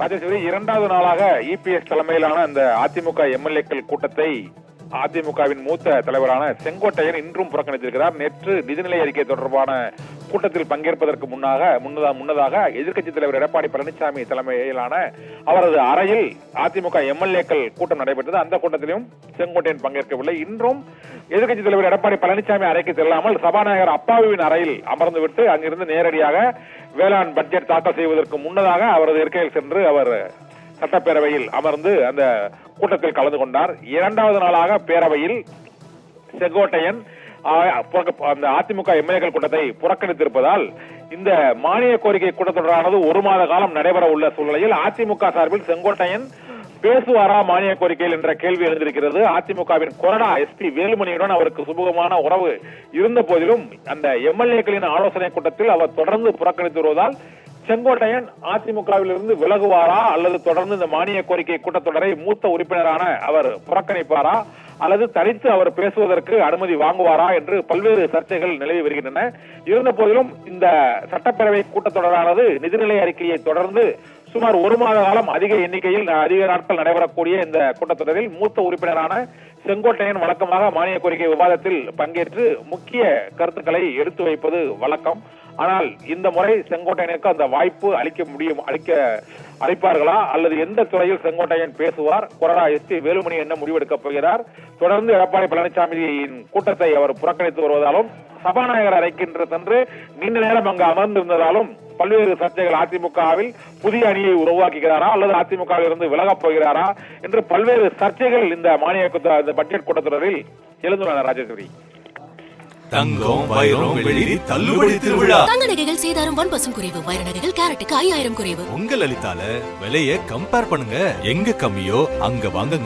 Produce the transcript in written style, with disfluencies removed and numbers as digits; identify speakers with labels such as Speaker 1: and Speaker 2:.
Speaker 1: ராஜேஸ்வரி, இரண்டாவது நாளாக இபிஎஸ் தலைமையிலான அந்த அதிமுக எம்எல்ஏக்கள் கூட்டத்தை அதிமுகவின் மூத்த தலைவரான செங்கோட்டையன் இன்றும் புறக்கணித்திருக்கிறார். நேற்று நிதிநிலை அறிக்கை தொடர்பான கூட்டத்தில் பங்கேற்பதற்கு முன்னதாக எதிர்க்கட்சித் தலைவர் எடப்பாடி பழனிசாமி தலைமையிலான அவரது அறையில் அதிமுக எம்எல்ஏக்கள் கூட்டம் நடைபெற்றது. அந்த கூட்டத்திலும் செங்கோட்டையன் பங்கேற்கவில்லை. இன்றும் எதிர்க்கட்சித் தலைவர் எடப்பாடி பழனிசாமி அறைக்கு செல்லாமல் சபாநாயகர் அப்பாவின் அறையில் அமர்ந்துவிட்டு அங்கிருந்து நேரடியாக வேளாண் பட்ஜெட் தாக்கல் செய்வதற்கு முன்னதாக அவரது இருக்கையில் சென்று அவர் சட்டப்பேரவையில் அமர்ந்து அந்த கூட்டத்தில் கலந்து கொண்டார். இரண்டாவது நாளாக பேரவையில் செங்கோட்டையன் அந்த அதிமுக எம்எல்ஏக்கள் கூட்டத்தை புறக்கணித்திருப்பதால் இந்த மானிய கோரிக்கை கூட்டத்தொடரானது ஒரு மாத காலம் நடைபெற உள்ள சூழ்நிலையில் அதிமுக சார்பில் செங்கோட்டையன் பேசுவாரா மானிய கோரிக்கையில் என்ற கேள்வி எழுந்திருக்கிறது. அதிமுகவின் கொறடா எஸ்பி வேலுமணியுடன் அவருக்கு சுமூகமான உறவு இருந்த போதிலும் அந்த எம்எல்ஏக்களின் ஆலோசனை கூட்டத்தில் அவர் தொடர்ந்து புறக்கணித்து வருவதால் செங்கோட்டையன் அதிமுகவில் இருந்து விலகுவாரா அல்லது தொடர்ந்து இந்த மானிய கோரிக்கை கூட்டத்தொடரை மூத்த உறுப்பினரான அவர் புறக்கணிப்பாரா அல்லது தனித்து அவர் பேசுவதற்கு அனுமதி வாங்குவாரா என்று பல்வேறு சர்ச்சைகள் நிலவி வருகின்றன. இருந்த போதிலும் இந்த சட்டப்பேரவை கூட்டத்தொடரானது நிதிநிலை அறிக்கையை தொடர்ந்து சுமார் ஒரு மாத காலம் அதிக நாட்கள் நடைபெறக்கூடிய இந்த கூட்டத்தொடரில் மூத்த உறுப்பினரான செங்கோட்டையன் வழக்கமாக மானிய கோரிக்கை விவாதத்தில் பங்கேற்று முக்கிய கருத்துக்களை எடுத்து வைப்பது வழக்கம். ஆனால் இந்த முறை செங்கோட்டையனுக்கு அந்த வாய்ப்பு அளிப்பார்களா அல்லது எந்த துறையில் செங்கோட்டையன் பேசுவார்? கொறடா எஸ்பி வேலுமணி என்ன முடிவெடுக்கப் போகிறார்? தொடர்ந்து எடப்பாடி பழனிசாமியின் கூட்டத்தை அவர் புறக்கணித்து வருவதாலும் சபாநாயகர் அறைக்கின்ற சென்று நீண்ட நேரம் அங்கு அமர்ந்திருந்ததாலும் பல்வேறு சர்ச்சைகள், அதிமுகவில் புதிய அணியை உருவாக்குகிறாரா அல்லது அதிமுகவில் இருந்து விலகப் போகிறாரா என்று பல்வேறு சர்ச்சைகள் இந்த மானிய பட்ஜெட் கூட்டத்தொடரில் எழுந்துள்ளன. ராஜேஸ்வரி,
Speaker 2: தங்கம் வைரம் வெள்ளி தள்ளுபடி திருவிழா.
Speaker 3: தங்க நகைகள் சேதாரம் 1% குறைவு. வைர நகைகள் கேரட்டுக்கு 5000 குறைவு.
Speaker 2: உங்க லலிதால விலையை கம்பேர் பண்ணுங்க. எங்க கம்மியோ அங்க வாங்குங்க.